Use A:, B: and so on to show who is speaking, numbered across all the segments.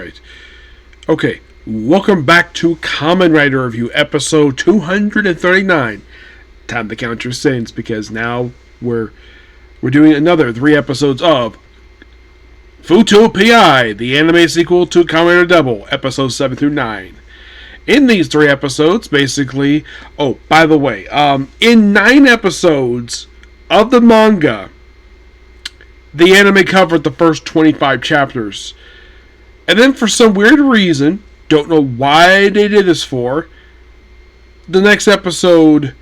A: Alright. Okay. Welcome back to Kamen Rider Review, episode 239. Time to count your sins, because now we're doing another 3 episodes of Futo Pi, the anime sequel to Kamen Rider Double, episodes 7 through 9. In these 3 episodes, basically... Oh, by the way, in 9 episodes of the manga, the anime covered the first 25 chapters. And then for some weird reason, don't know why they did this for, the next episode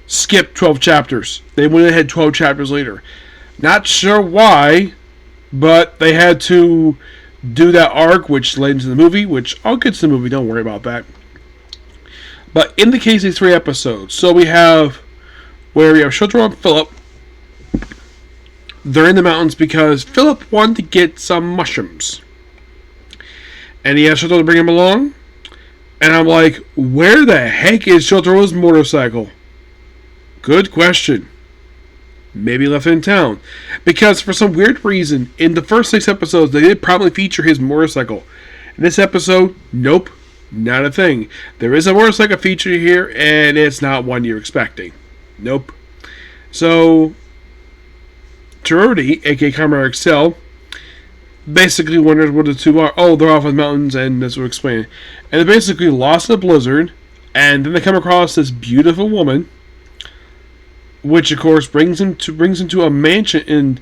A: skipped 12 chapters. They went ahead 12 chapters later. Not sure why, but they had to do that arc, which led into the movie, which I'll get to the movie, don't worry about that. But in the case of these 3 episodes, so we have Shotaro and Philip. They're in the mountains because Philip wanted to get some mushrooms. And he asked Shotaro to bring him along. And I'm like, where the heck is Shotaro's motorcycle? Good question. Maybe left in town. Because for some weird reason, in the first 6 episodes, they did probably feature his motorcycle. In this episode, nope, not a thing. There is a motorcycle feature here, and it's not one you're expecting. Nope. So, Terodi, aka Kamen Rider Excel, basically wonders what the two are. Oh, they're off in the mountains, and this will explain it. And they basically lost in a blizzard, and then they come across this beautiful woman, which of course brings them to a mansion in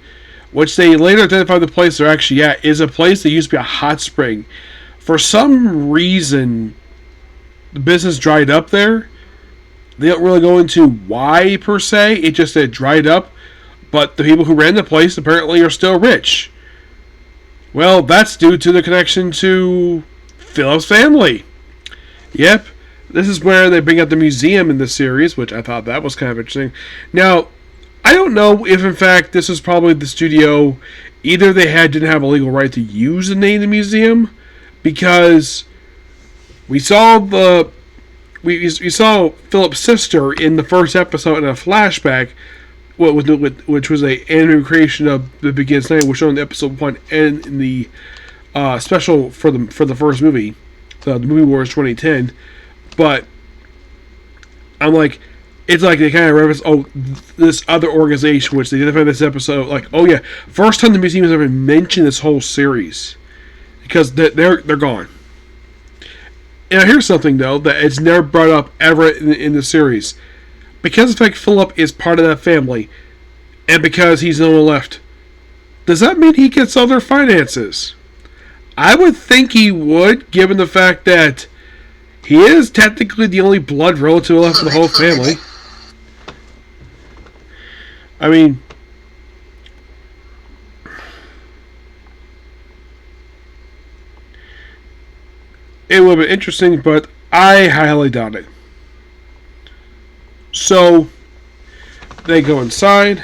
A: which they later identify the place they're actually at is a place that used to be a hot spring. For some reason, the business dried up there. They don't really go into why per se. It just it dried up. But the people who ran the place apparently are still rich. Well, that's due to the connection to Philip's family. Yep. This is where they bring up the museum in the series, which I thought that was kind of interesting. Now, I don't know if in fact this was probably the studio, either they didn't have a legal right to use the name of the museum, because we saw we saw Philip's sister in the first episode in a flashback, which was an anime creation of the Begins Night, which was on episode 1 and in the special for the first movie, the movie Wars 2010. But I'm like, it's like they kind of reference, this other organization, which they identified in this episode, like, oh yeah, first time the museum has ever mentioned this whole series, because they're gone. And here's something though that it's never brought up ever in the series, because the fact Philip is part of that family, and because he's the one left. Does that mean he gets other finances? I would think he would, given the fact that he is technically the only blood relative left of the whole family. I mean, it would have been interesting, but I highly doubt it. So, they go inside.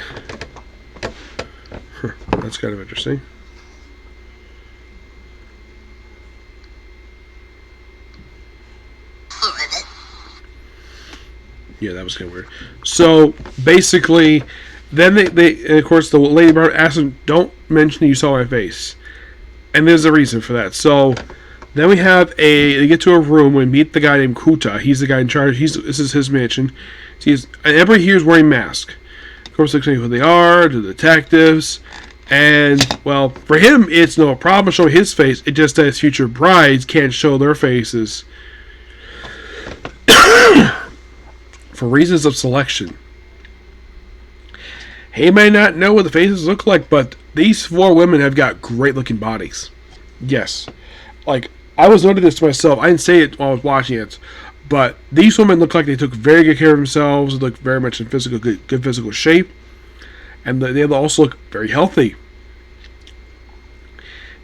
A: That's kind of interesting. Yeah, that was kind of weird. So, basically, then they of course, the lady asks him, don't mention that you saw my face. And there's a reason for that. So, then they get to a room and meet the guy named Kuta. He's the guy in charge. This is his mansion. And everybody here is wearing masks. Of course, they explain who they are, the detectives. And, well, for him, it's no problem showing his face. It just that his future brides can't show their faces. For reasons of selection. He may not know what the faces look like, but these 4 women have got great looking bodies. Yes. Like, I was noting this to myself. I didn't say it while I was watching it. But these women look like they took very good care of themselves. They look very much in good physical shape. And they also look very healthy.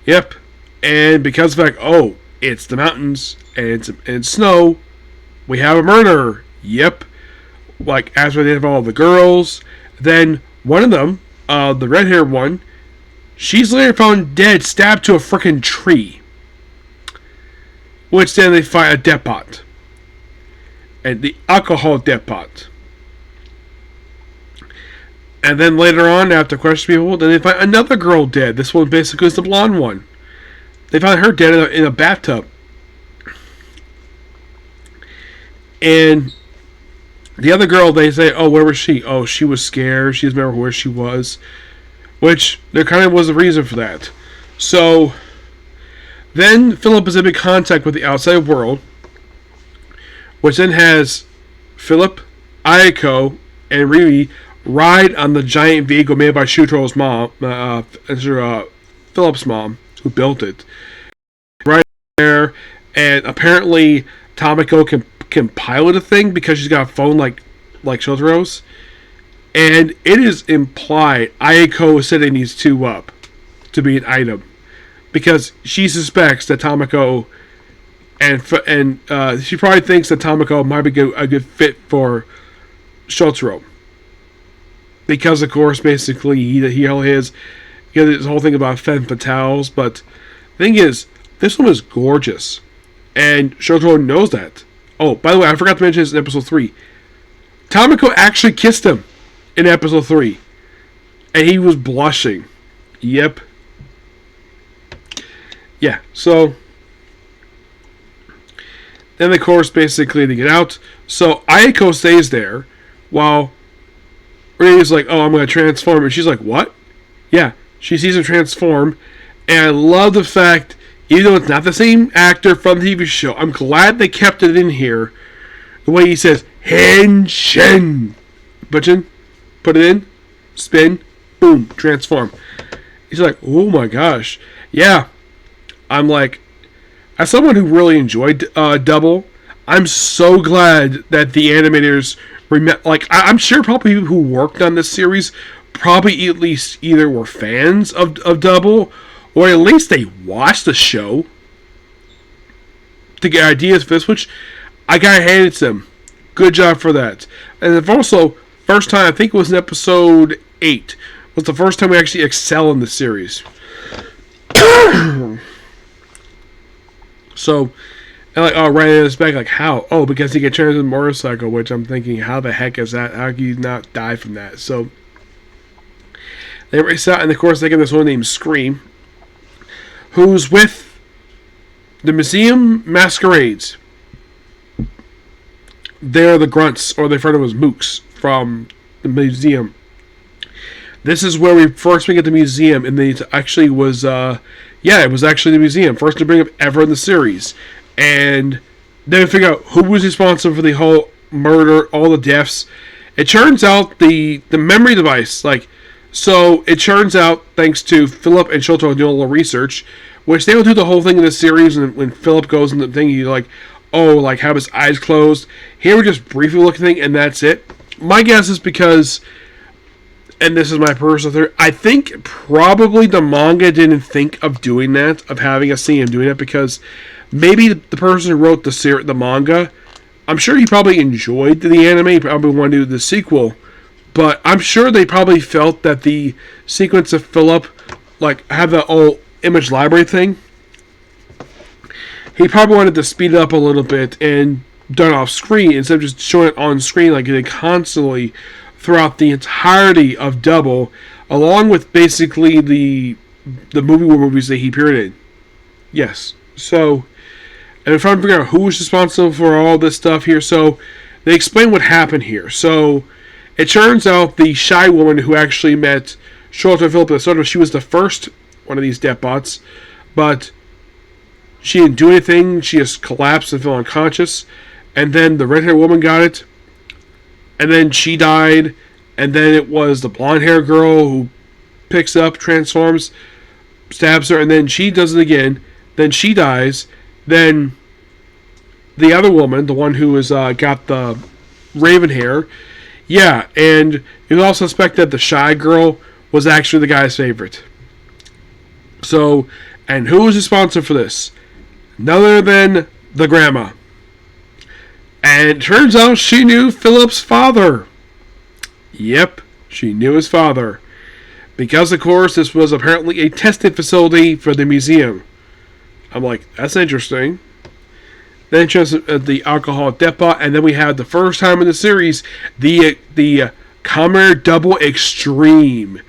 A: Yep. And because of the fact, it's the mountains and it's snow, we have a murderer. Yep. Like, after they have all the girls, then one of them, the red-haired one, she's later found dead, stabbed to a freaking tree. Which then they find a depot. And the alcohol depot. And then later on, after questioning people, then they find another girl dead. This one basically is the blonde one. they found her dead in a bathtub. And the other girl, they say, oh, where was she? Oh, she was scared. She doesn't remember where she was. Which, there kind of was a reason for that. So, then Philip is in big contact with the outside world, which then has Philip, Ayako, and Riri ride on the giant vehicle made by Shutro's mom, Philip's mom, who built it. Right there, and apparently Tamako can pilot a thing because she's got a phone like Shotaro's. And it is implied Ayako is setting these two up to be an item. Because she suspects that Tamako and she probably thinks that Tamako might be a good fit for Shotaro. Because, of course, basically, he has this whole thing about femme fatales. But the thing is, this one is gorgeous. And Shotaro knows that. Oh, by the way, I forgot to mention this in episode 3. Tamako actually kissed him in episode 3. And he was blushing. Yep. Yeah, so then, of course, basically they get out. So Ayako stays there while Ray's like, oh, I'm going to transform. And she's like, what? Yeah, she sees him transform. And I love the fact, even though it's not the same actor from the TV show, I'm glad they kept it in here. The way he says, Henshin. Butchin, put it in, spin, boom, transform. He's like, oh my gosh. Yeah. I'm like, as someone who really enjoyed Double, I'm so glad that the animators I'm sure probably people who worked on this series probably at least either were fans of Double, or at least they watched the show to get ideas for this, which I gotta hand it to them. Good job for that. And then also, first time, I think it was in episode 8, was the first time we actually excel in the series. So, and like, oh, right in his back, like, how? Oh, because he gets turned into a motorcycle, which I'm thinking, how the heck is that? How can you not die from that? So, they race out, and of course, they get this one named Scream, who's with the Museum Masquerades. They're the grunts, or they refer to them as mooks, from the museum. This is where we first get the museum, and it actually was, it was actually the museum. First to bring up ever in the series. And then we figure out who was responsible for the whole murder, all the deaths. It turns out the memory device, so it turns out, thanks to Philip and Shotaro doing a little research, which they will do the whole thing in the series, and when Philip goes in the thing, he's like, oh, have his eyes closed. Here we just briefly look at the thing, and that's it. My guess is because, and this is my personal theory, I think probably the manga didn't think of doing that, of having us see him doing that, because maybe the person who wrote the manga, I'm sure he probably enjoyed the anime, he probably wanted to do the sequel, but I'm sure they probably felt that the sequence of Philip, have the whole image library thing, he probably wanted to speed it up a little bit and done off screen instead of just showing it on screen like it constantly throughout the entirety of Double, along with basically the movies that he appeared in. Yes. So, and I'm trying to figure out who was responsible for all this stuff here. So, they explain what happened here. So, it turns out the shy woman who actually met Shota Philip, she was the first one of these deathbots, but she didn't do anything. She just collapsed and fell unconscious. And then the red-haired woman got it. And then she died. And then it was the blonde-haired girl who picks up, transforms, stabs her, and then she does it again. Then she dies. Then the other woman, the one who has got the raven hair, yeah, and you also suspect that the shy girl was actually the guy's favorite. So, and who was responsible for this? None other than the grandma. And it turns out she knew Philip's father. Yep, she knew his father. Because, of course, this was apparently a testing facility for the museum. I'm like, that's interesting. Then the alcohol depot, and then we had the first time in the series, the Kamen Double Extreme.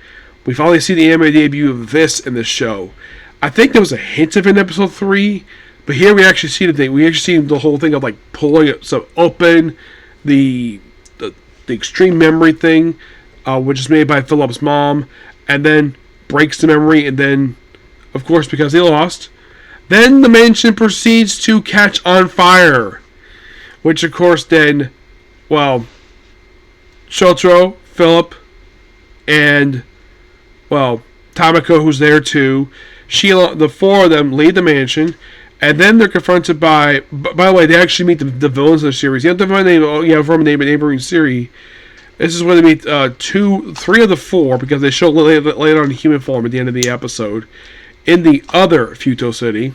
A: We finally see the anime debut of this in the show. I think there was a hint of it in episode 3, but here we actually see the thing. We actually see the whole thing of like pulling it so open, the extreme memory thing, which is made by Philip's mom, and then breaks the memory, and then, of course, because they lost, then the mansion proceeds to catch on fire, which of course then, well, Shotaro, Philip, and, well, Tamako, who's there too, Sheila, the four of them leave the mansion, and then they're confronted by the way, they actually meet the villains of the series. You have to find the name, from a neighboring series. This is where they meet 3 of the 4, because they show later on in human form at the end of the episode, in the other Futo City.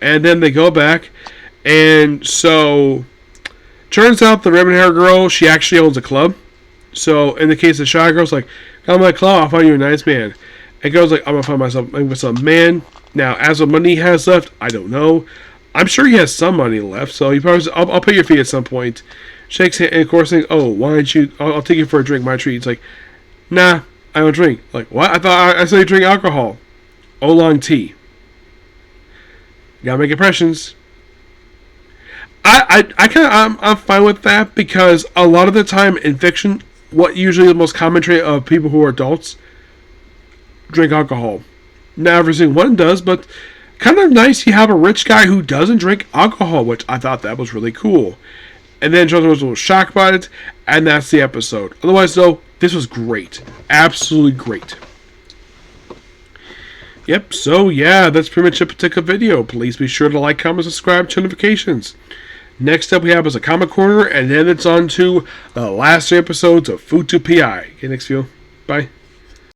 A: And then they go back, and so, turns out the ribbon hair girl, she actually owns a club. So, in the case of Shy Girl's like, come to my club, I'll find you a nice man. And Girl's like, I'm going to find myself a man. Now, as what money he has left, I don't know. I'm sure he has some money left, so he probably says, I'll pay your fee at some point. Shakes hand, and of course, saying, oh, why don't you, I'll take you for a drink, my treat. It's like, nah, I don't drink. Like, what? I thought I said you drink alcohol. Oolong tea. Gotta make impressions. I'm fine with that, because a lot of the time in fiction, what usually the most common trait of people who are adults drink alcohol. Not every single one does, but kind of nice you have a rich guy who doesn't drink alcohol, which I thought that was really cool. And then Jonathan was a little shocked by it, and that's the episode. Otherwise, though, this was great. Absolutely great. Yep, so yeah, that's pretty much a particular video. Please be sure to like, comment, subscribe, turn notifications. Next up we have is a Comic Corner, and then it's on to the last 3 episodes of Futo Pi. Okay, next video. Bye.